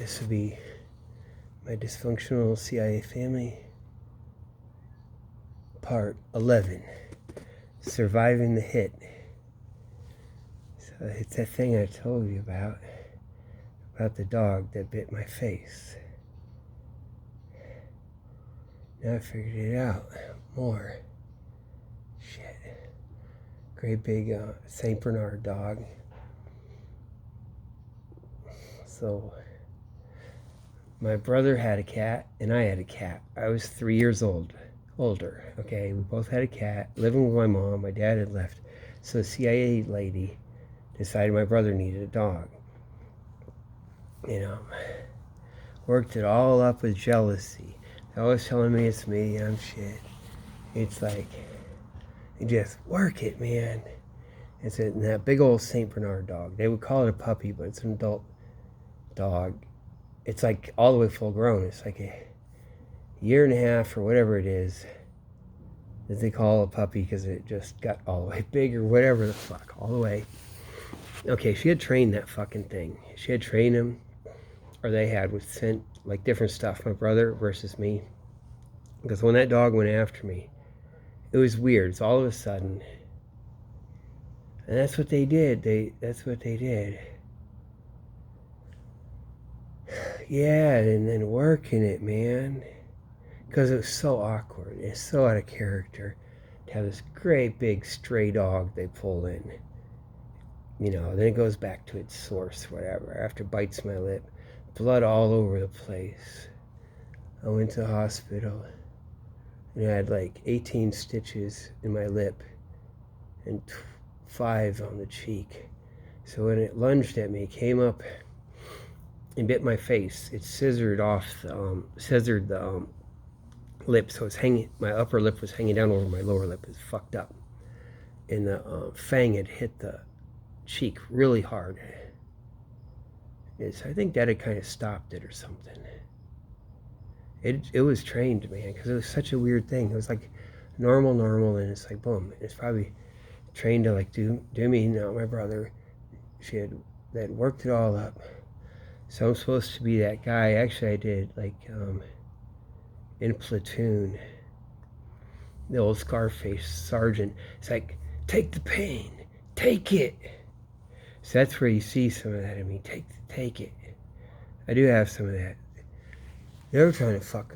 This would be my dysfunctional CIA family, part 11, surviving the hit. So it's that thing I told you about the dog that bit my face. Now I figured it out more. Shit. Great big St. Bernard dog. So my brother had a cat and I had a cat. I was 3 years older. Okay, we both had a cat, living with my mom. My dad had left. So the CIA lady decided my brother needed a dog. Worked it all up with jealousy. They're always telling me it's me, I'm shit. It's like, you just work it, man. It's that big old St. Bernard dog. They would call it a puppy, but it's an adult dog. It's like all the way full grown. It's like a year and a half or whatever it is that they call a puppy because it just got all the way big or whatever the fuck, all the way. Okay, she had trained that fucking thing. She had trained him, or they had, with sent like different stuff, my brother versus me. Because when that dog went after me, it was weird. It's all of a sudden. And that's what they did. That's what they did. Yeah, and then working it, man. Because it was so awkward. It's so out of character to have this great big stray dog they pull in. Then it goes back to its source, whatever. After it bites my lip. Blood all over the place. I went to the hospital and I had like 18 stitches in my lip and 5 on the cheek. So when it lunged at me, it came up and bit my face. It scissored the lip, so it's hanging. My upper lip was hanging down over my lower lip. It's fucked up, and the fang had hit the cheek really hard. I think that had kind of stopped it or something. It was trained, man, because it was such a weird thing. It was like normal, and it's like boom. It's probably trained to like do me. My brother, that worked it all up. So I'm supposed to be that guy. Actually, I did like in Platoon. The old Scarface sergeant. It's like, take the pain, take it. So that's where you see some of that in me. Take it. I do have some of that. They're gonna fuck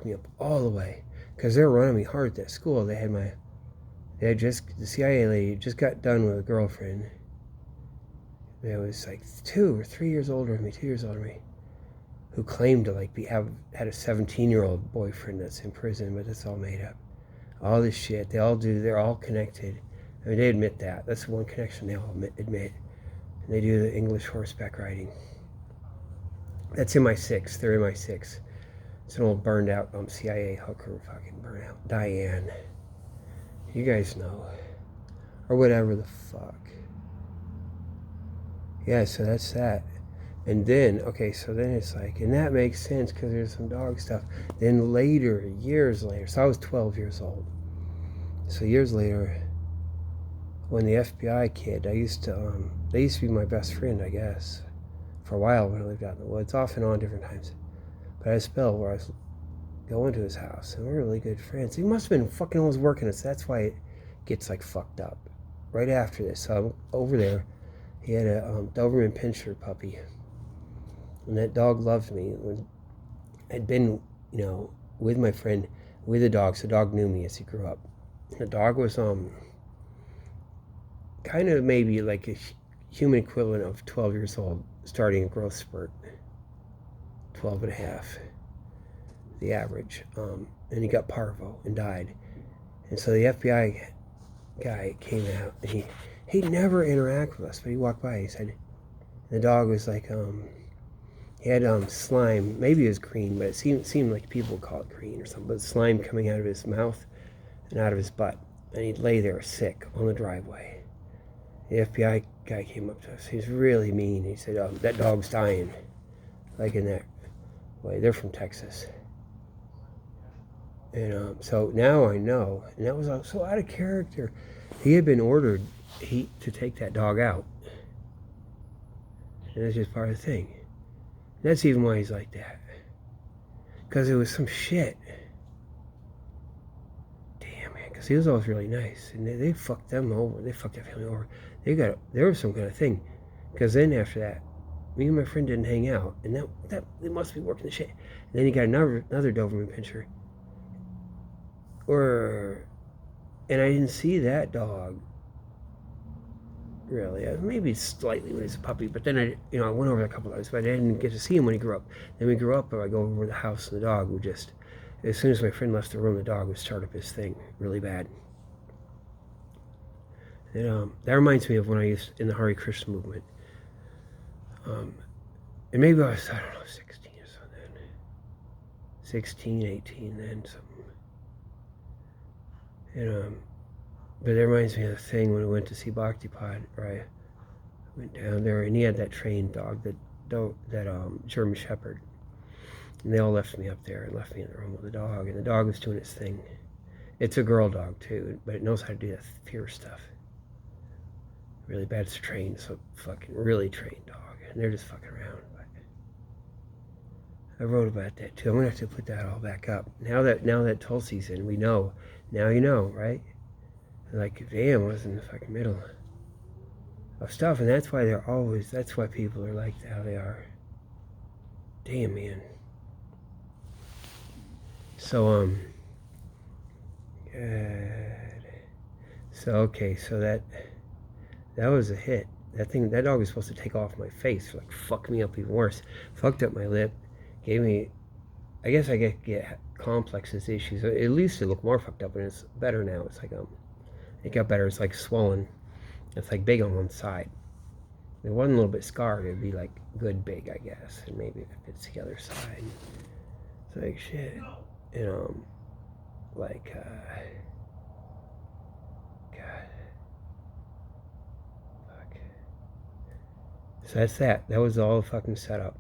me up all the way, because they're running me hard at that school. The CIA lady just got done with a girlfriend that was like 2 or 3 years older than me, who claimed to like had a 17-year-old boyfriend that's in prison, but that's all made up. All this shit, they're all connected. I mean, they admit that. That's the one connection they all admit. And they do the English horseback riding. That's in my 6. They're in my 6. It's an old burned out CIA hooker, fucking burnt out. Diane. You guys know. Or whatever the fuck. Yeah, so that's that. And then, so then it's like, and that makes sense because there's some dog stuff. Then later, years later, so I was 12 years old. So years later, when the FBI kid, they used to be my best friend, I guess, for a while when I lived out in the woods, off and on different times. But I had a spell where I was going to his house, and we were really good friends. He must have been fucking always working us. That's why it gets like fucked up. Right after this, so I'm over there. He had a Doberman Pinscher puppy, and that dog loved me. I'd been, with my friend, with the dog, so the dog knew me as he grew up. The dog was kind of maybe like a human equivalent of 12 years old, starting a growth spurt. 12 and a half, the average. And he got parvo and died. And so the FBI guy came out, and he'd never interact with us, but he walked by, he said, the dog was like, he had slime, maybe it was green, but it seemed like people would call it green or something, but slime coming out of his mouth and out of his butt. And he'd lay there sick on the driveway. The FBI guy came up to us. He was really mean. He said, that dog's dying. Like in that way. They're from Texas. And so now I know. And that was so out of character. He had been ordered to take that dog out. And that's just part of the thing. That's even why he's like that. Because it was some shit. Damn, man. Because he was always really nice. And they fucked them over. They fucked that family over. There was some kind of thing. Because then after that, me and my friend didn't hang out. And that they must be working the shit. And then he got another Doberman pinscher. And I didn't see that dog. Really, maybe slightly when he's a puppy, but then I went over a couple of times, but I didn't get to see him when he grew up. Then we grew up, I go over the house, and the dog would just, as soon as my friend left the room, the dog would start up his thing really bad. And that reminds me of when I used in the Hare Krishna movement. And maybe I was, I don't know, 16 or something. 16, 18, then something. And but it reminds me of the thing when I went to see Bhaktipad, where I went down there, and he had that trained dog, that German Shepherd. And they all left me up there and left me in the room with the dog, and the dog was doing its thing. It's a girl dog, too, but it knows how to do that fear stuff. Really bad. It's trained, so fucking really trained dog. And they're just fucking around. But I wrote about that, too. I'm going to have to put that all back up. Now that Tulsi's in, we know. Now you know, right? Like, damn, I was in the fucking middle of stuff, and that's why people are like how they are. Damn, man. So, good. So, okay, so that was a hit. That dog was supposed to take off my face, like, fuck me up even worse. Fucked up my lip, gave me, I guess I get complexes, issues. At least it looked more fucked up, and it's better now. It's like, it got better. It's like swollen. It's like big on one side. If it wasn't a little bit scarred, it'd be like good big, I guess. And maybe if it's the other side. It's like shit. And like God. Fuck. So that's that. That was all fucking set up.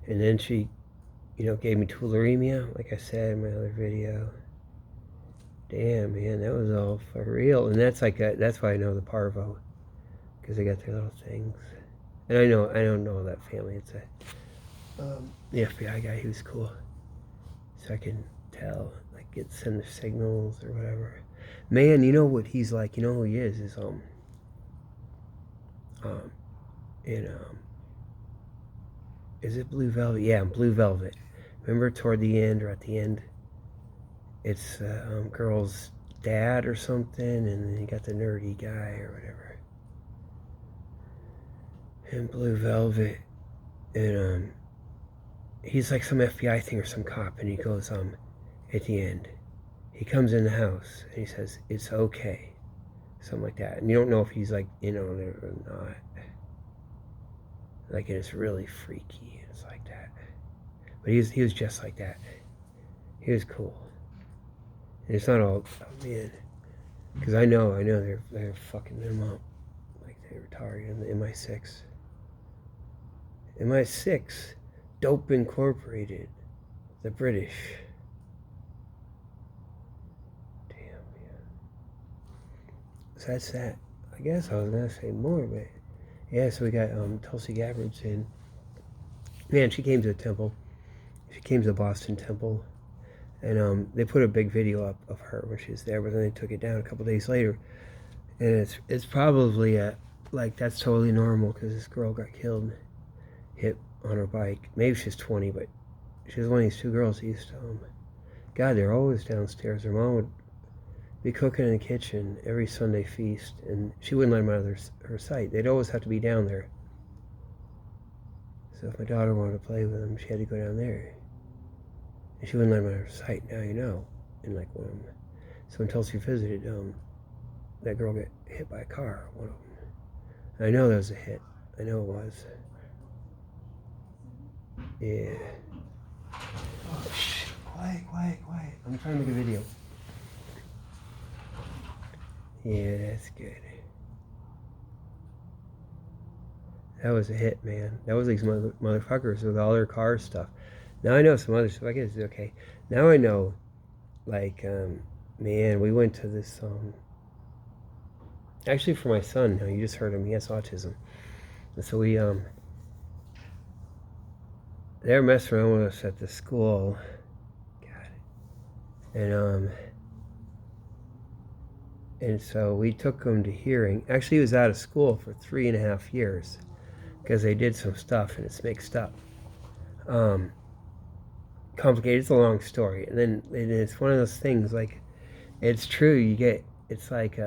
And then she, gave me tularemia, like I said in my other video. Damn, man, that was all for real. And that's why I know the parvo, because they got their little things. And I don't know that family. It's the FBI guy. He was cool, so I can tell, like, send the signals or whatever. Man, you know what he's like. You know who he is is it Blue Velvet? Yeah, Blue Velvet. Remember toward the end or at the end? It's girl's dad or something, and then you got the nerdy guy or whatever. And Blue Velvet, and he's like some FBI thing or some cop, and he goes at the end, he comes in the house and he says it's okay, something like that, and you don't know if he's like in on it or not. Like, and it's really freaky. It's like that, but he was just like that. He was cool. And it's not all, oh man, because I know they're fucking them up, like they're retarded. In the MI6, Dope Incorporated, the British. Damn, man. So that's that. I guess I was gonna say more, but yeah. So we got Tulsi Gabbard's in. Man, she came to the temple. She came to the Boston Temple. And they put a big video up of her when she was there, but then they took it down a couple days later. And it's probably like that's totally normal, because this girl got killed, hit on her bike. Maybe she's 20, but she was one of these two girls who used to, God, they're always downstairs. Her mom would be cooking in the kitchen every Sunday feast, and she wouldn't let them out of her sight. They'd always have to be down there. So if my daughter wanted to play with them, she had to go down there. And she wouldn't let him out of her sight. Now you know. And like so until she visited, that girl got hit by a car. One of them. And I know that was a hit. I know it was. Yeah. Oh shit! Quiet. I'm trying to make a video. Yeah, that's good. That was a hit, man. That was these motherfuckers with all their car stuff. Now I know some other stuff. I guess it's okay. Now I know, like, man, we went to this, actually for my son, you just heard him, he has autism. And so we they were messing around with us at the school. God. And so we took him to hearing. Actually, he was out of school for 3.5 years because they did some stuff and it's mixed up. Complicated. It's a long story. And then it's one of those things, like, it's true. It's like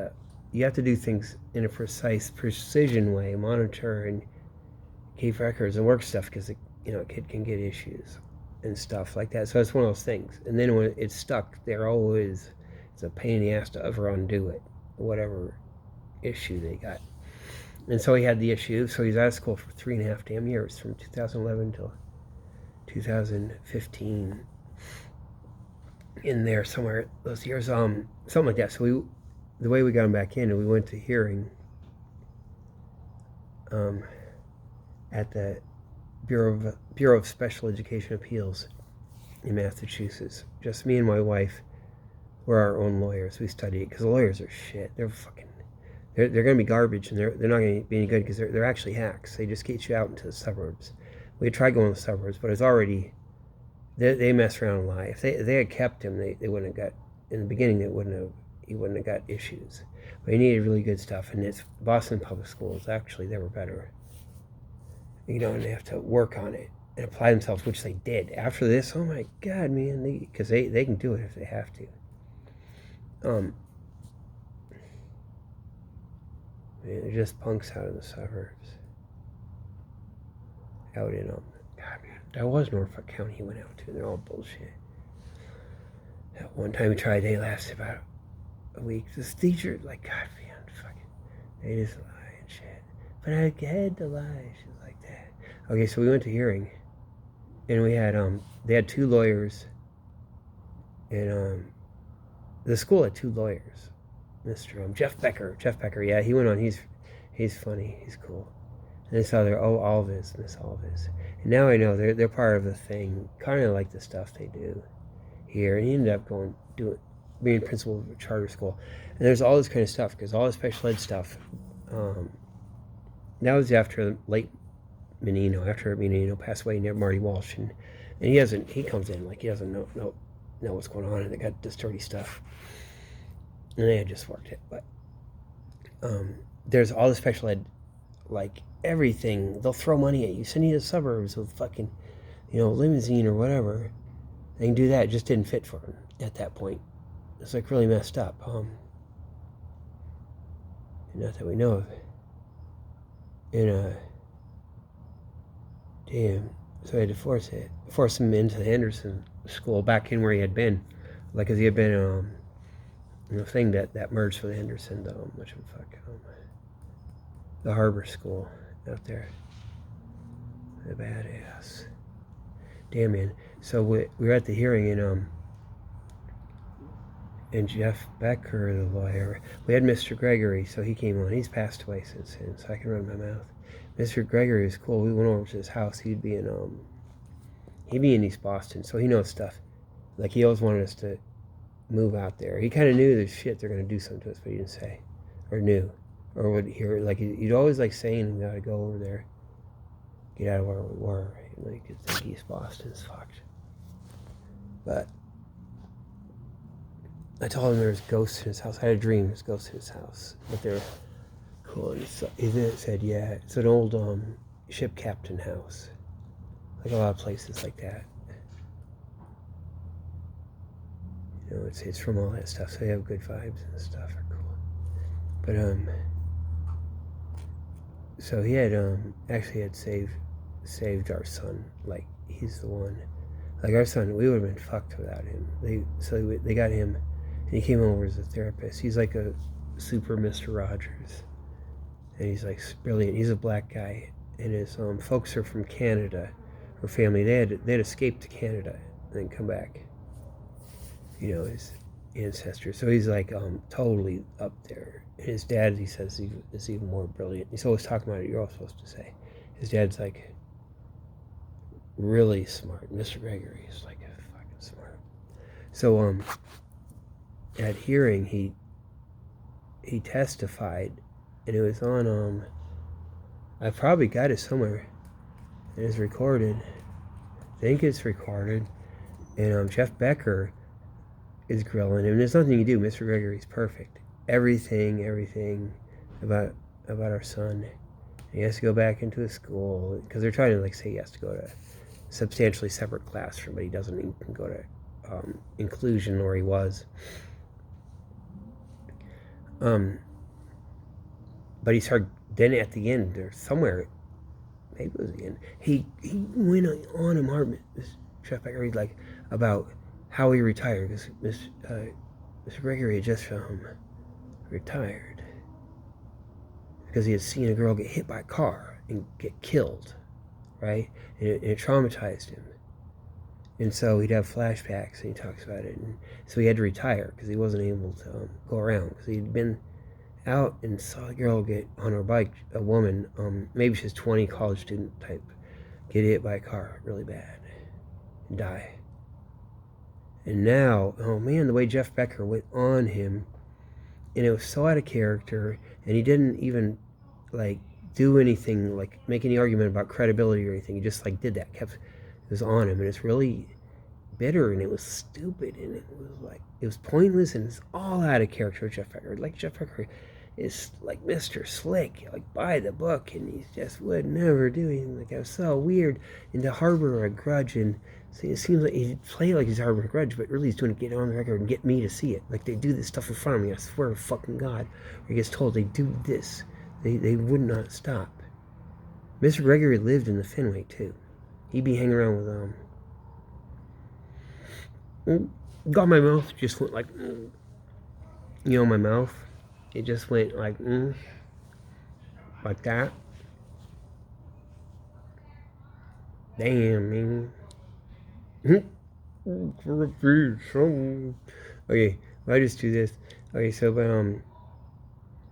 you have to do things in a precision way, monitor and keep records and work stuff because, a kid can get issues and stuff like that. So it's one of those things. And then when it's stuck, it's a pain in the ass to ever undo it, whatever issue they got. And so he had the issue. So he's out of school for 3.5 damn years, from 2011 till 2015. In there somewhere, those years, something like that. So the way we got him back in, and we went to hearing at the Bureau of Special Education Appeals in Massachusetts. Just me and my wife were our own lawyers. We studied it because the lawyers are shit. They're going to be garbage, and they're not going to be any good because they're actually hacks. They just get you out into the suburbs. We tried going to the suburbs, but it's already, they mess around and lie. If they had kept him, they wouldn't have got, in the beginning, he wouldn't have got issues. But he needed really good stuff, and it's Boston Public Schools. Actually, they were better. And they have to work on it and apply themselves, which they did. After this, oh my God, man, because they can do it if they have to. Man, they're just punks out in the suburbs. Out in God, man, that was Norfolk County he went out to. They're all bullshit. That one time they lasted about a week. This teacher, like, God, man, fucking, they just lie and shit. But I had to lie. She's like that. Okay, so we went to hearing, and we had they had 2 lawyers, and the school had 2 lawyers. Mr. Jeff Becker, yeah, he went on. He's funny. He's cool. And this other, Alvis, Miss Alvis. And now I know they're part of the thing, kind of like the stuff they do here. And he ended up being principal of a charter school. And there's all this kind of stuff, because all the special ed stuff, that was after after Menino passed away, Marty Walsh. And he comes in like he doesn't know what's going on, and they got this dirty stuff. And they had just worked it. But there's all the special ed, like everything. They'll throw money at you, send you to the suburbs with fucking, limousine or whatever. They can do that. It just didn't fit for them at that point. It's like really messed up. Not that we know of. And damn. So I had to force him into the Henderson school, back in where he had been, like, cause he had been thing that merged with Henderson, the Harbor School out there. The badass. Damn, man. So we were at the hearing, and Jeff Becker, the lawyer, we had Mr. Gregory, so he came on. He's passed away since then, so I can run my mouth. Mr. Gregory was cool. We went over to his house. He'd be in East Boston, so he knows stuff. Like, he always wanted us to move out there. He kind of knew the shit they're going to do something to us, but he didn't say, or knew, or would hear. Like, he'd always like saying, "We got to go over there, get out of where we were." You could think East Boston's fucked. But I told him there was ghosts in his house. I had a dream there's ghosts in his house, but they're cool. And he said, "Yeah, it's an old ship captain house, like a lot of places like that." It's from all that stuff, so they have good vibes and stuff are cool. But so he had actually had saved our son. Like, he's the one. Like, our son, we would have been fucked without him. They got him, and he came over as a therapist. He's like a super Mr. Rogers, and he's like brilliant. He's a black guy, and his folks are from Canada, or family. They'd escaped to Canada and then come back. His ancestors. So he's like totally up there. And his dad, he says, is even more brilliant. He's always talking about it. You're all supposed to say. His dad's like really smart. Mr. Gregory is like fucking smart. So at hearing, he testified, and it was on I probably got it somewhere. It is recorded. think it's recorded, and Jeff Becker is grilling him. There's nothing you can do. Mr. Gregory's perfect. Everything about our son. He has to go back into his school because they're trying to like say he has to go to a substantially separate classroom, but he doesn't. He can go to inclusion, or he was. But he started. Then at the end, or somewhere, maybe it was the end. He went on him hard. This Chef Becker, like about how he retired because Mr. Gregory had just retired because he had seen a girl get hit by a car and get killed, right? And it traumatized him. And so he'd have flashbacks, and he talks about it. And so he had to retire because he wasn't able to go around because he'd been out and saw a girl get on her bike, a woman, maybe she's 20, college student type, get hit by a car really bad and die. And now, oh man, the way Jeff Becker went on him, and it was so out of character, and he didn't even like do anything, like make any argument about credibility or anything. He just like did that, it was on him, and it's really bitter, and it was stupid, and it was pointless, and it's all out of character with Jeff Becker. Like Jeff Becker is like Mr. Slick, like by the book, and he just would never do anything like that. It was so weird, and to harbor a grudge, and so it seems like he'd play like he's harboring a grudge, but really he's doing it to get on the record and get me to see it. Like they do this stuff in front of me, I swear to fucking God. Or he gets told they do this. They would not stop. Mr. Gregory lived in the Fenway too. He'd be hanging around with God, my mouth just went like my mouth. It just went like that. Damn, man. Okay, I just do this. Okay, so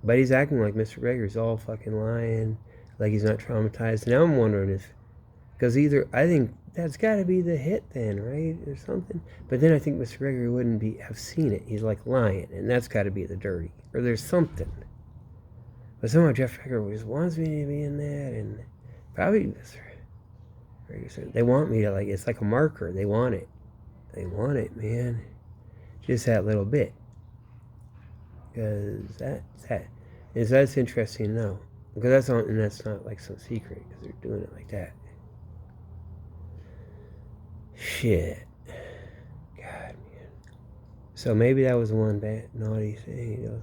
but he's acting like Mr. Gregory's all fucking lying, like he's not traumatized. Now I'm wondering if, because either I think that's got to be the hit then, right, or something. But then I think Mr. Gregory wouldn't have seen it. He's like lying, and that's got to be the dirty, or there's something. But somehow Jeff Becker just wants me to be in that, and probably Mr. Gregory said they want me to, like, it's like a marker. They want it. They want it, man. Just that little bit. Because that's interesting to know. Because that's not like some secret, because they're doing it like that. Shit. God, man. So maybe that was one bad, naughty thing.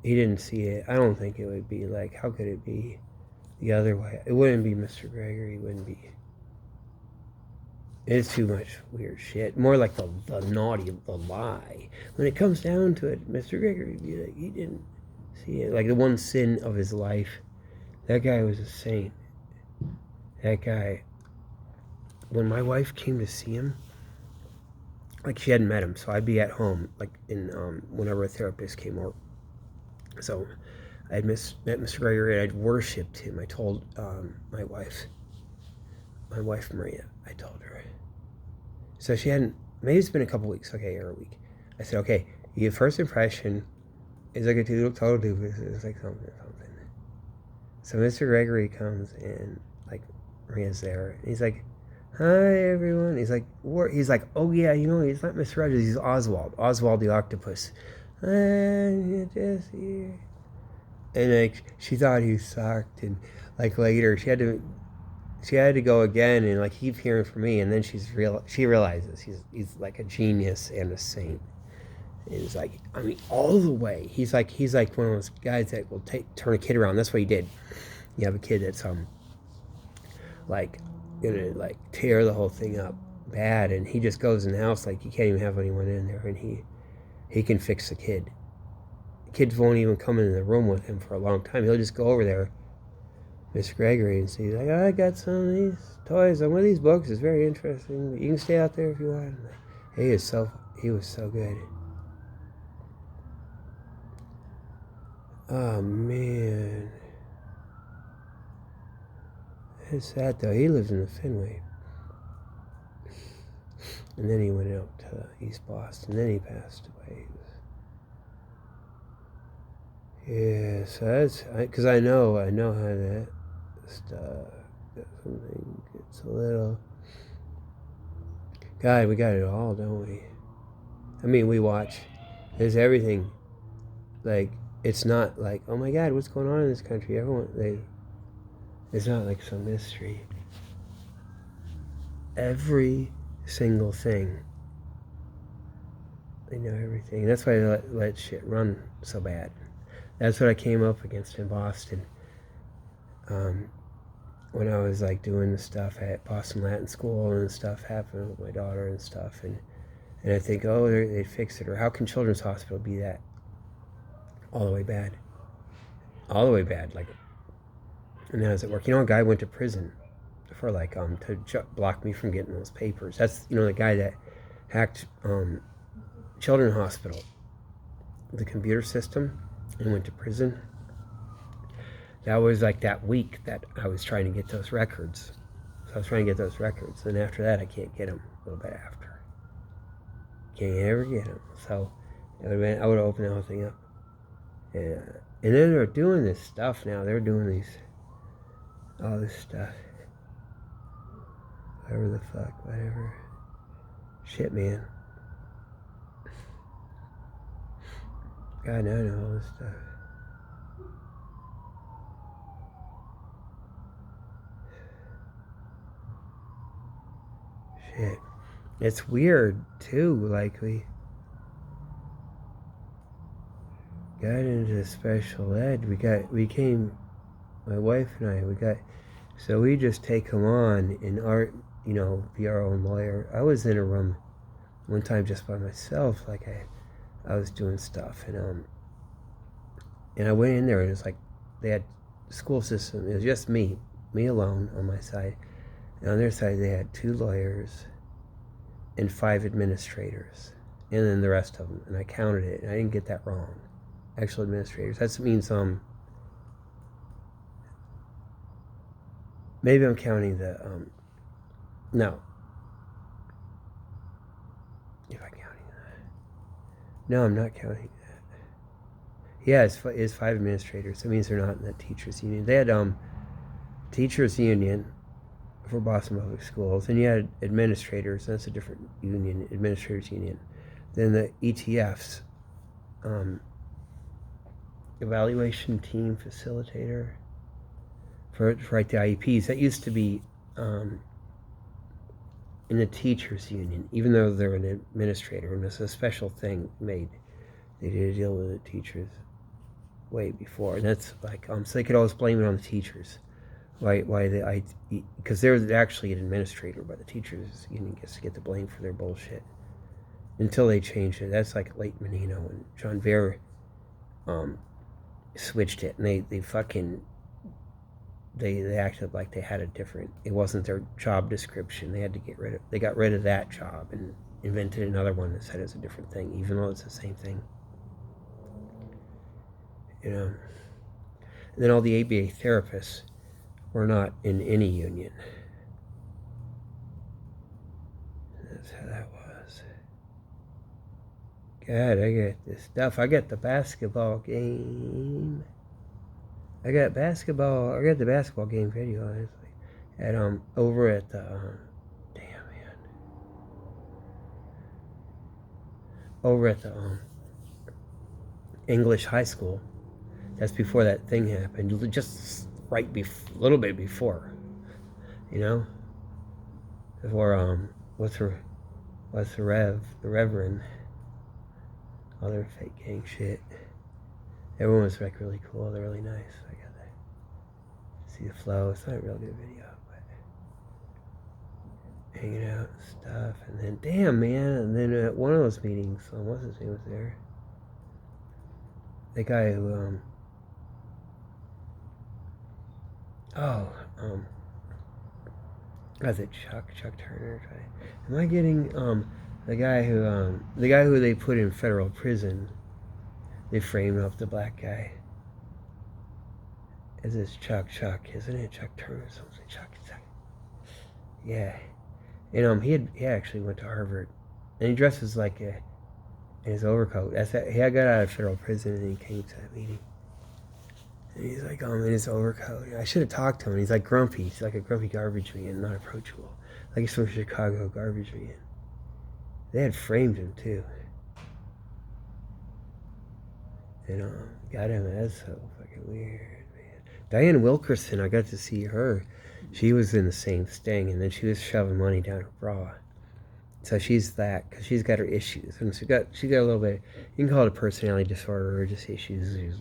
He didn't see it. I don't think it would be like, how could it be the other way? It wouldn't be Mr. Gregory. It wouldn't be. It's too much weird shit. More like the naughty, the lie. When it comes down to it, Mr. Gregory would be like, he didn't see it. Like the one sin of his life. That guy was a saint. That guy, when my wife came to see him, like she hadn't met him, so I'd be at home, like whenever a therapist came over. So I had met Mr. Gregory, and I'd worshipped him. I told my wife Maria, I told her. So she hadn't, maybe it's been a couple weeks, okay, or a week. I said, okay, your first impression is like a total doofus. It's like something. So Mr. Gregory comes and like Maria's there, and he's like, hi everyone. He's like, oh yeah, he's not Mr. Rogers, he's Oswald the octopus. I'm just here. And like she thought he sucked, and like later she had to go again and like keep hearing from me, and then she realizes he's like a genius and a saint. And he's like, I mean, all the way. He's like one of those guys that will turn a kid around. That's what he did. You have a kid that's like gonna like tear the whole thing up bad, and he just goes in the house like you can't even have anyone in there, and he can fix the kid. Kids won't even come in the room with him for a long time. He'll just go over there, Mr. Gregory, and see, like, I got some of these toys on one of these books. It's very interesting, but you can stay out there if you want. Like, he was so good. Oh man, it's sad though. He lives in the Fenway, and then he went out to East Boston. Then he passed away. Yeah, so that's because I know how that stuff. Something gets a little God, we got it all, don't we? I mean, we watch. There's everything. Like, it's not like, oh my God, what's going on in this country? It's not like some mystery. Every single thing. They know everything. That's why they let shit run so bad. That's what I came up against in Boston. When I was like doing the stuff at Boston Latin School and stuff happened with my daughter and stuff. And I think, oh, they fixed it. Or how can Children's Hospital be that? All the way bad. All the way bad. Like, and then I was at work. You know, a guy went to prison for like, to block me from getting those papers. That's, the guy that hacked, Children's Hospital, the computer system, and went to prison. That was like that week that I was trying to get those records. So I was trying to get those records. And after that, I can't get them a little bit after. Can't ever get them. So I would have opened the whole thing up. Yeah. And then they're doing this stuff now. They're doing all this stuff. Whatever the fuck, whatever. Shit, man. God, now I know all this stuff. Shit. It's weird, too. Like, we got into special ed. My wife and I, so we just take them on and be our own lawyer. I was in a room one time just by myself, like I was doing stuff, and I went in there and it was like they had school system. It was just me alone on my side, and on their side they had 2 lawyers and 5 administrators, and then the rest of them. And I counted it, and I didn't get that wrong. Actual administrators. That means maybe I'm counting the no. If I'm counting that. No, I'm not counting that. Yeah, it's 5 administrators. That means they're not in the teachers union. They had teachers union for Boston Public Schools, and you had administrators. That's a different union, administrators union. Then the ETFs, evaluation team facilitator, for write the IEPs. That used to be in the teachers union, even though they're an administrator, and it's a special thing made. They did a deal with the teachers way before, and that's like so they could always blame it on the teachers. Why because they're actually an administrator, but the teachers union gets to get the blame for their bullshit until they changed it. That's like late Menino and John Vere switched it, and they acted like they had it wasn't their job description. They got rid of that job and invented another one that said it's a different thing, even though it's the same thing. And then all the ABA therapists were not in any union. That's how that was. God, I got this stuff. I got the basketball game. I got the basketball game video, honestly. Over at the over at the English high school. That's before that thing happened. Just a little bit before, before what's the Reverend, all their fake gang shit. Everyone was like really cool. They're really nice. I got to see the flow. It's not a real good video, but hanging out and stuff. And then, damn, man. And then at one of those meetings, what's his name was there? The guy who, was it Chuck Turner? Am I getting, the guy who they put in federal prison? They framed up the black guy. Is this Chuck, isn't it? Chuck Turner or something? Chuck. Yeah. And he actually went to Harvard. And he dresses like in his overcoat. He got out of federal prison and he came to that meeting. And he's like, in his overcoat. I should have talked to him. He's like grumpy. He's like a grumpy garbage man, not approachable. Like he's from Chicago garbage man. They had framed him too. And got him. That's so fucking weird, man. Diane Wilkerson, I got to see her. She was in the same sting, and then she was shoving money down her bra. So she's that, because she's got her issues, and she got a little bit. You can call it a personality disorder or just issues. She's,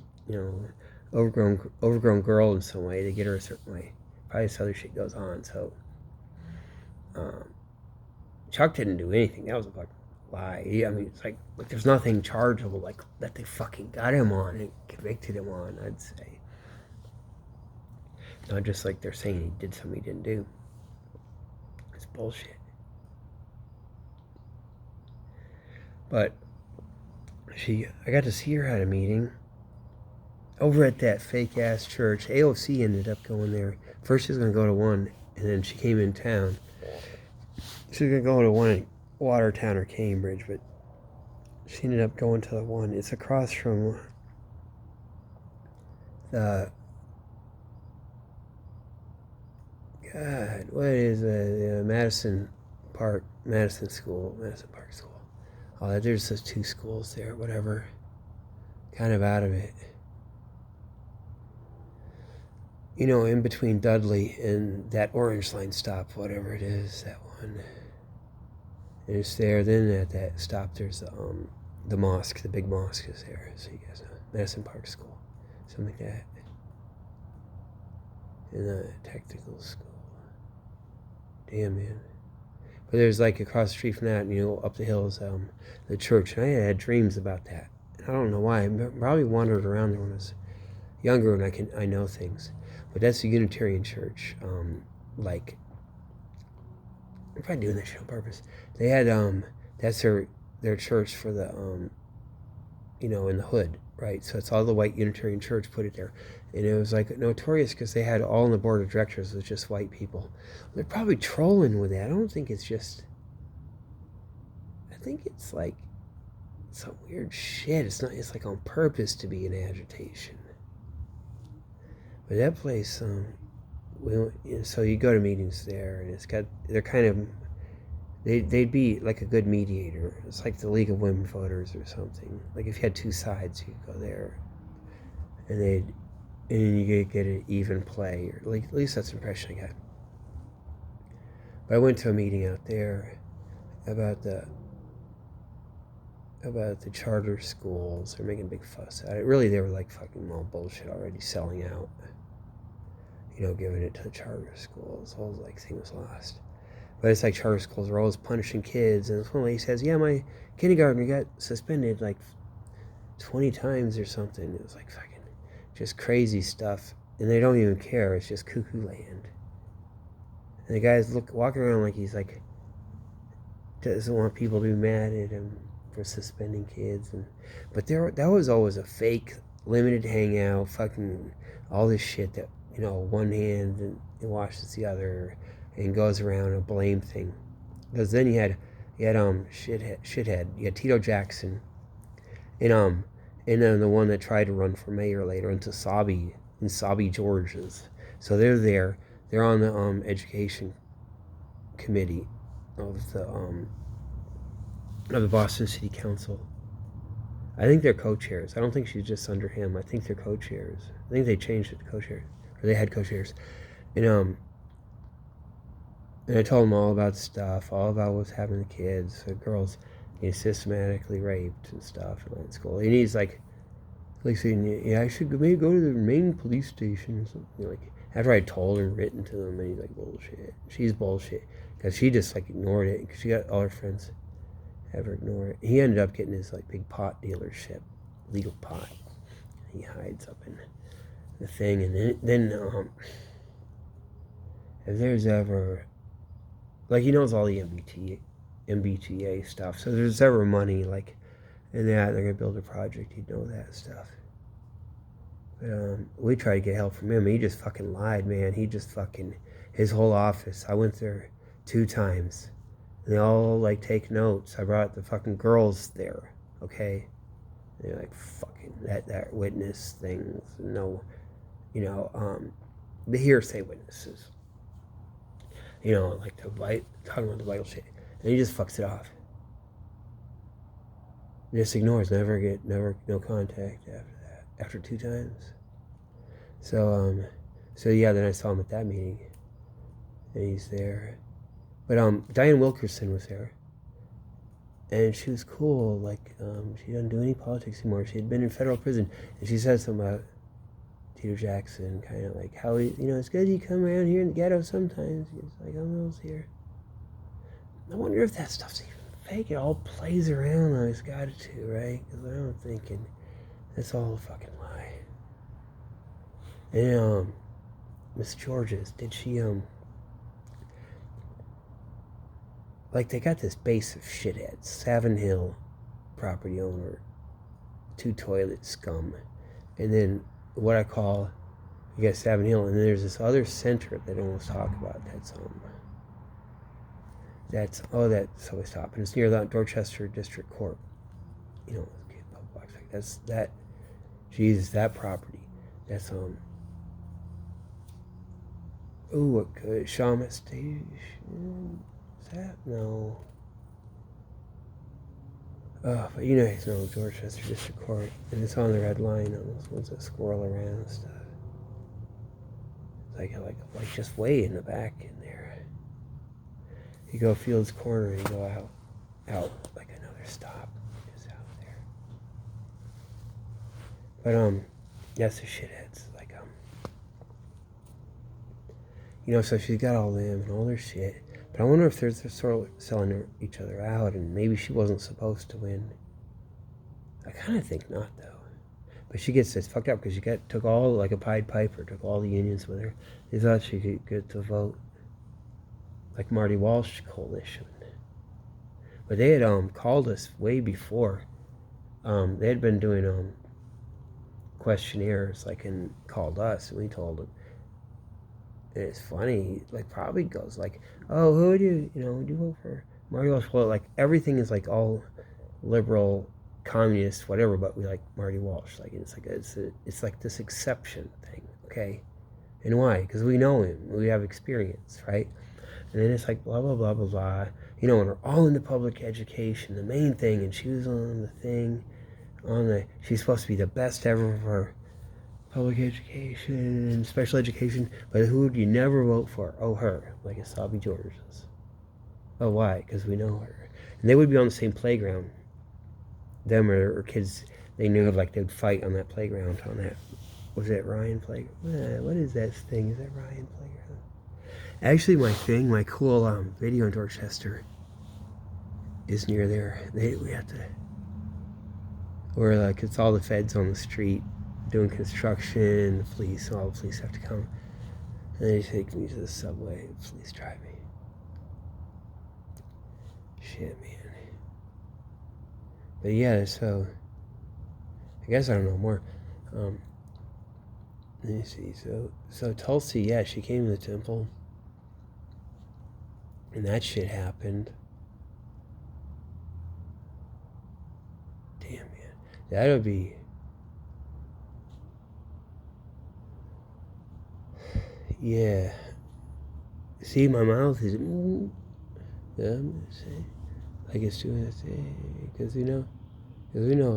overgrown girl in some way. They get her a certain way. Probably this other shit goes on. So Chuck didn't do anything. That was a fucking lie. I mean, it's like there's nothing chargeable like that they fucking got him on and convicted him on. I'd say not just like they're saying he did something he didn't do. It's bullshit. But I got to see her at a meeting over at that fake ass church. AOC ended up going there. First she was gonna go to one, and then she came in town. She was gonna go to one in Watertown or Cambridge, but she ended up going to the one. It's across from the what is Madison Park School. Oh, there's those two schools there, whatever. Kind of out of it. In between Dudley and that Orange Line stop, whatever it is, that one. And it's there. Then at that stop, there's the mosque. The big mosque is there. So you guys know. Madison Park School. Something like that. And the technical school. Damn, man. But there's like across the street from that, up the hill is the church. And I had dreams about that. And I don't know why. I probably wandered around there when I was younger and I know things. But that's a Unitarian church. They're probably doing that shit on purpose. They had that's their church for the in the hood, right? So it's all the white Unitarian church put it there. And it was like notorious because they had all in the board of directors was just white people. They're probably trolling with that. I don't think it's just. I think it's like some weird shit. It's not. It's like on purpose to be in agitation. But that place, so you go to meetings there, and they're kind of. They'd be like a good mediator. It's like the League of Women Voters or something. Like if you had two sides, you could go there, and you get an even play, or like at least that's the impression I got. But I went to a meeting out there about the charter schools. They're making a big fuss out of it. Really, they were like fucking all bullshit already, selling out. Giving it to the charter schools. The whole thing was lost. But it's like charter schools are always punishing kids. And this one lady says, yeah, my kindergartner got suspended like 20 times or something. It was like fucking just crazy stuff. And they don't even care. It's just cuckoo land. And the guy's walking around like he's like, doesn't want people to be mad at him for suspending kids. But that was always a fake, limited hangout, fucking all this shit that, one hand and it washes the other and goes around a blame thing. Because then you had shithead. You had Tito Jackson and then the one that tried to run for mayor later in Sabi George's. So they're there. They're on the education committee of the Boston City Council. I think they're co-chairs. I don't think she's just under him. I think they're co-chairs. I think they changed it to co-chairs. Or they had co-chairs. And I told them all about stuff, all about what's happening to kids, the girls getting systematically raped and stuff in school. And he's like saying, yeah, I should maybe go to the main police station or something. Like, after I told her, written to them, and he's like, bullshit. She's bullshit. Because she just ignored it. Because she got all her friends have her ignore it. He ended up getting his big pot dealership, legal pot. He hides up in the thing. And then if there's ever, he knows all the MBTA stuff. So if there's ever money, in that, they're going to build a project, he'd know that stuff. But we tried to get help from him. He just fucking lied, man. He just his whole office. I went there 2 times. And they all, take notes. I brought the fucking girls there, okay? And they're fucking, that witness things. No, the hearsay witnesses. Talking about the vital shit. And he just fucks it off. just ignores, no contact after that, after 2 times. So yeah, then I saw him at that meeting, and he's there. But Diane Wilkerson was there, and she was cool. Like she doesn't do any politics anymore. She had been in federal prison, and she said something about Peter Jackson, kind of like how he, it's good you come around here in the ghetto sometimes. He's like, I'm always here. I wonder if that stuff's even fake. It all plays around on his got to, right? Because I'm thinking that's all a fucking lie. And Miss George's, did she like they got this base of shitheads, Savin Hill property owner, 2 toilet scum, and then what I call, you got Savin Hill, and then there's this other center that I almost talk about. That's so we stop, and it's near the Dorchester District Court. That's that. Jesus, that property. That's Ooh, what good Shawmut Station? Is that no? Oh, but it's no Dorchester District Court, and it's on the red line on those ones that swirl around and stuff. Like just way in the back in there. You go Fields Corner and you go out like another stop is out there. But yes, the shitheads so she's got all them and all their shit. But I wonder if they're sort of selling each other out, and maybe she wasn't supposed to win. I kind of think not, though. But she gets this fucked up because she took all, like a Pied Piper, took all the unions with her. They thought she could get to vote, like Marty Walsh coalition. But they had called us way before. They had been doing questionnaires, and called us, and we told them. And it's funny, probably goes oh, who would you vote for? Marty Walsh. Well, everything is all liberal, communist, whatever, but we like Marty Walsh. It's this exception thing, okay? And why? Because we know him, we have experience, right? And then it's blah blah blah blah blah. And we're all into public education, the main thing, and she was on the thing, she's supposed to be the best ever for public education and special education, but who would you never vote for? Oh, her, like Asabi George's. Oh, why? Because we know her. And they would be on the same playground. Them or kids they knew they'd fight on that playground on that. Was it Ryan Playground? What is that thing? Is that Ryan Playground? Actually, my cool video in Dorchester is near there. We have to, where it's all the feds on the street doing construction, all the police have to come, and they take me to the subway, the police drive me. Shit, man. But yeah, so I guess I don't know more. Let me see. So Tulsi, yeah, she came to the temple, and that shit happened. Damn, man, that would be. Yeah. See, my mouth is it's doing its thing, because we know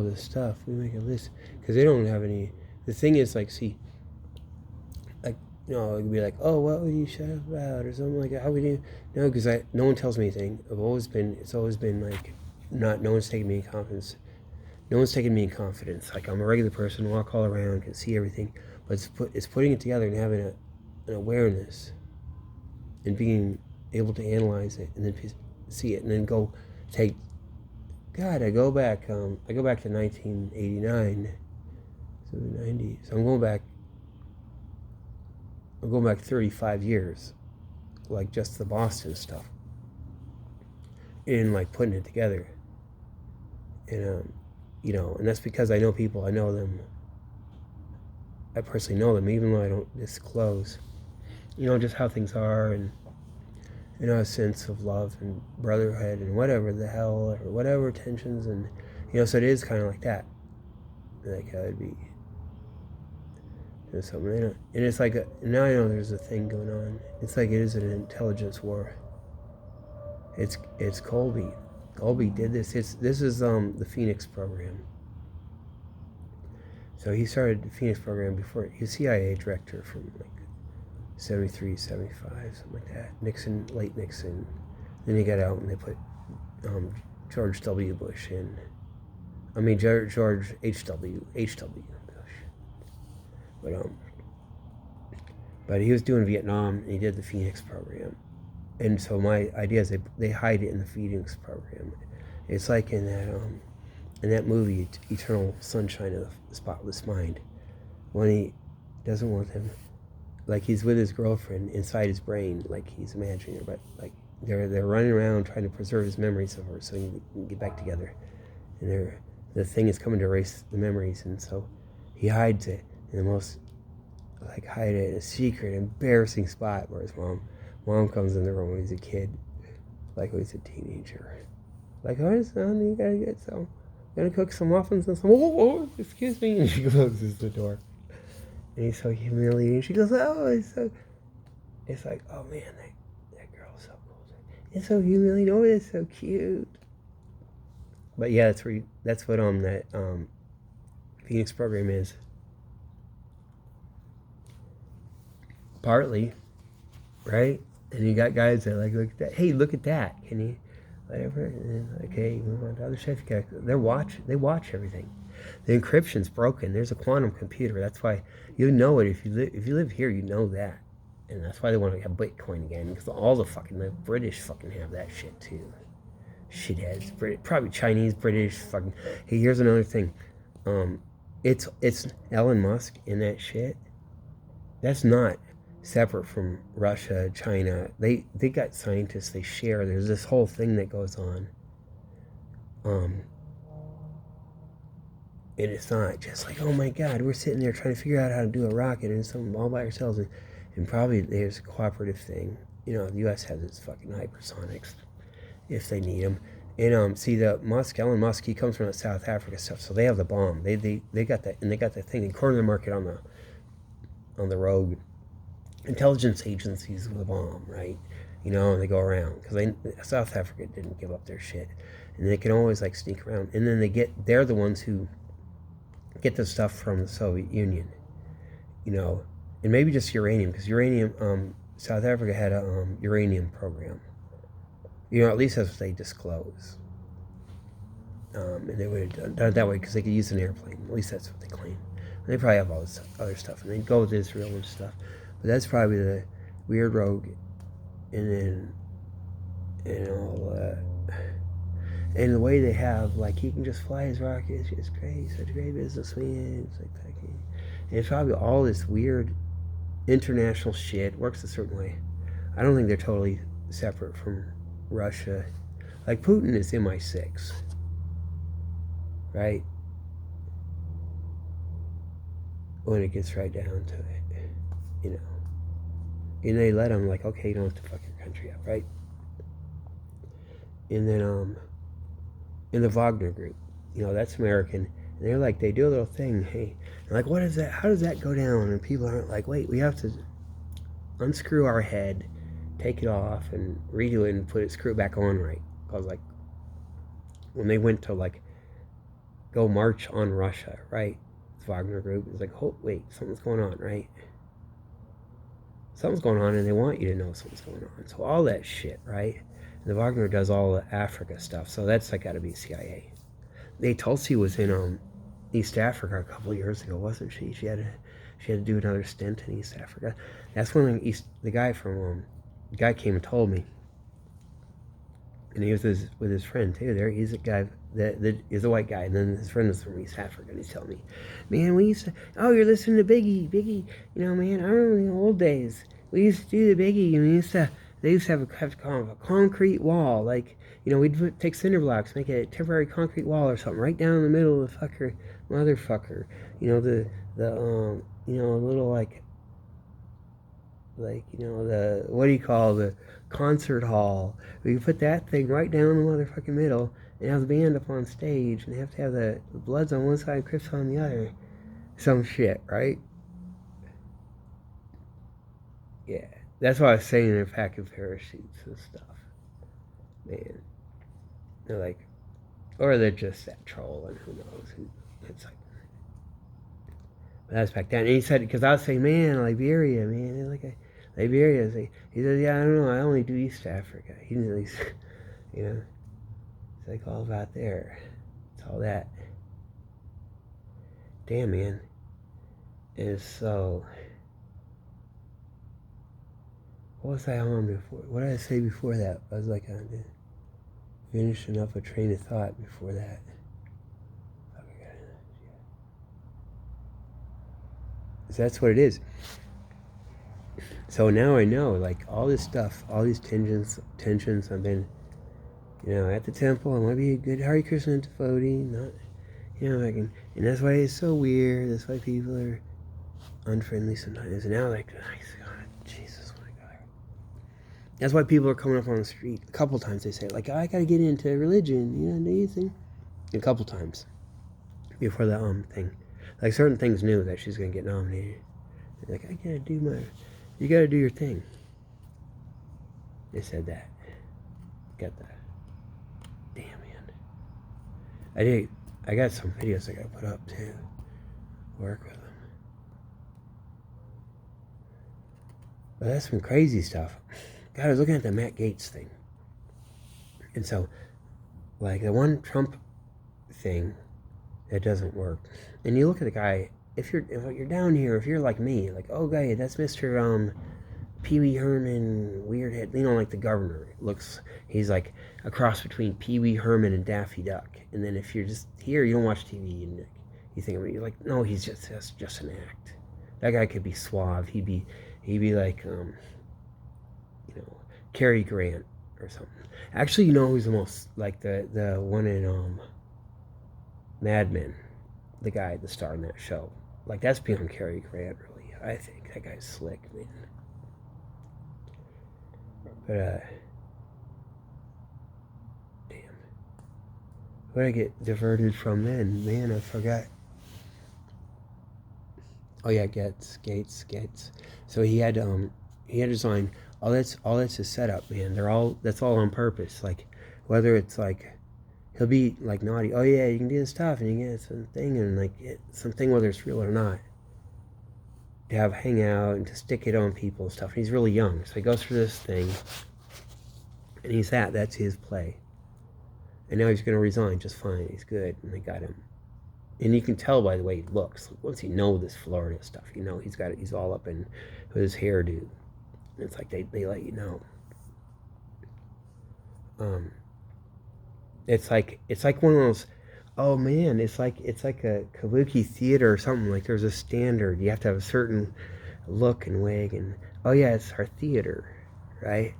the stuff. We make a list because they don't have any. The thing is, see, it could be oh, what would you shut up about, or something like that. How would you? No, because no one tells me anything. It's always been no one's taking me in confidence. No one's taking me in confidence. I'm a regular person, walk all around, can see everything, but it's putting it together and having an awareness and being able to analyze it and then see it and then go take. God, I go back to 1989, so the 90s. So I'm going back 35 years, just the Boston stuff, and putting it together, and and that's because I know people, I know them, I personally know them, even though I don't disclose, just how things are, and a sense of love and brotherhood and whatever the hell, or whatever tensions, and so it is kind of like that, how it'd be something, and it's now I know there's a thing going on. It's it is an intelligence war. It's Colby Colby did this. This is the Phoenix program. So he started the Phoenix program before. He was CIA director from like 73, 75, something like that. Nixon, late Nixon. Then he got out and they put George W. Bush in. I mean George H.W. Bush. But he was doing Vietnam and he did the Phoenix program. And so my idea is they hide it in the Phoenix program. It's like in that movie, Eternal Sunshine of the Spotless Mind, when he doesn't want them, like he's with his girlfriend inside his brain, like he's imagining her, but like they're running around trying to preserve his memories of her so he can get back together. And the thing is coming to erase the memories, and so he hides it in the most, like hide it in a secret, embarrassing spot where his mom comes in the room when he's a kid, like when he's a teenager. Like, oh, son, you gotta get some. Gonna cook some muffins and some. Oh, excuse me. And she closes the door. And he's so humiliated. She goes, oh, it's so. It's like, oh man, that girl's so cool. It's so humiliating. Oh, it's so cute. But yeah, that's what that Phoenix program is. Partly, right? And you got guys that like, look at that. Hey, look at that. Can you? Whatever, and then, okay, move on to other stuff. They watch everything. The encryption's broken. There's a quantum computer. That's why you know it if you live here. You know that, and that's why they want to have Bitcoin again, because all the British fucking have that shit too. Shitheads, probably Chinese, British, fucking. Hey, here's another thing. It's Elon Musk in that shit. That's not separate from Russia, China. They got scientists they share. There's this whole thing that goes on. And it's not just like, oh my God, we're sitting there trying to figure out how to do a rocket and something all by ourselves. And probably there's a cooperative thing. You know, the U.S. has its fucking hypersonics if they need them. And see, Elon Musk, he comes from the South Africa stuff, so they have the bomb. They got that, and they got that thing in corner of the market on the road. Intelligence agencies with a bomb, right? You know, and they go around because South Africa didn't give up their shit, and they can always like sneak around. And then they're the ones who get the stuff from the Soviet Union, you know, and maybe just uranium, because South Africa had a uranium program, you know, at least that's what they disclose. And they would have done it that way because they could use an airplane. At least that's what they claim. And they probably have all this other stuff, and they'd go with Israel and stuff. But that's probably the weird rogue, and all that. And the way they have, like, he can just fly his rocket, it's just great, such a great businessman. It's like that. And it's probably all this weird international shit, works a certain way. I don't think they're totally separate from Russia. Like, Putin is MI6, right? When it gets right down to it, you know. And they let him, like, okay, you don't have to fuck your country up, right? And then, in the Wagner group, you know, that's American. And they're like, they do a little thing, hey, and like, what is that? How does that go down? And people aren't like, wait, we have to unscrew our head, take it off, and redo it and screw it back on right. Because, like, when they went to, like, go march on Russia, right? The Wagner group is like, oh, wait, something's going on, right? Something's going on, and they want you to know something's going on. So all that shit, right? And the Wagner does all the Africa stuff, so that's like got to be CIA. Tulsi was in East Africa a couple of years ago, wasn't she? She had to do another stint in East Africa. That's when the guy came and told me, and he was with his friend too. There, he's a guy that is a white guy, and then his friend was from East Africa, and he's telling me, man, we used to. Oh, you're listening to Biggie. You know, man, I remember in the old days we used to do the Biggie, and they used to have kind of a concrete wall, like, you know, we'd take cinder blocks, make a temporary concrete wall or something right down in the middle of the motherfucker. You know, you know, a little like, you know, the concert hall. We put that thing right down in the motherfucking middle and have the band up on stage, and they have to have the Bloods on one side and Crips on the other. Some shit, right? Yeah. That's what I was saying in a pack of parachutes and stuff. Man. They're like, or they're just that troll, and who knows? It's like, but that's back then. And he said, because I was saying, man, Liberia, man, like Liberia. He said, yeah, I don't know, I only do East Africa. He didn't really, you know, it's like all about there. It's all that. Damn, man. And so, what was I on before? What did I say before that? I was like, finishing up a train of thought before that. So that's what it is. So now I know, like, all this stuff, all these tensions. I've been, at the temple. I want to be a good Hare Krishna devotee, not, and that's why it's so weird. That's why people are unfriendly sometimes. And now, like, God, Jesus, my God. That's why people are coming up on the street. A couple times they say, like, I gotta get into religion, do you think? A couple times before the thing. Like, certain things knew that she's gonna get nominated. They're like, you gotta do your thing. They said that. Got that. Damn, man. I got some videos I gotta put up too. Work with them. But that's some crazy stuff. God, I was looking at the Matt Gaetz thing. And so, like, the one Trump thing that doesn't work. And you look at the guy, if you're down here, if you're like me, like, oh, guy, that's Mr. Pee Wee Herman, weird head, like the governor. He's like a cross between Pee Wee Herman and Daffy Duck. And then if you're just here, you don't watch TV, and you think, you're like, no, that's just an act. That guy could be suave. He'd be like, Cary Grant or something. Actually, who's the most, like, the one in Mad Men, the guy, the star in that show. Like, that's beyond Cary Grant, really. I think that guy's slick, man. But, damn. Where did I get diverted from then? Man, I forgot. Oh yeah, Gates. So he had designed all that's a setup, man. That's all on purpose. Like, whether it's like he'll be like naughty. Oh yeah, you can do this stuff, and you get something, and like something, whether it's real or not. To have hang out and to stick it on people and stuff. And he's really young, so he goes through this thing, and that's his play. And now he's gonna resign just fine. He's good, and they got him. And you can tell by the way he looks. Once you know this Florida stuff, he's all up in with his hairdo. And it's like they let you know. It's like one of those. Oh man, it's like a kabuki theater or something. Like, there's a standard. You have to have a certain look and wig, and oh yeah, it's our theater, right?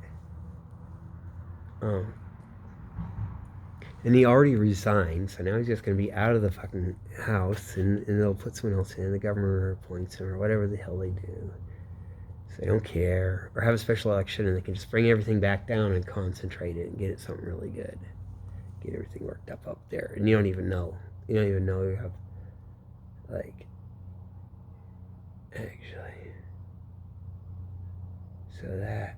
And he already resigned, so now he's just going to be out of the fucking house, and they'll put someone else in. The governor appoints him, or whatever the hell they do. So they don't care. Or have a special election, and they can just bring everything back down and concentrate it and get it something really good. Get everything worked up there. And you don't even know. You have, like, actually. So that...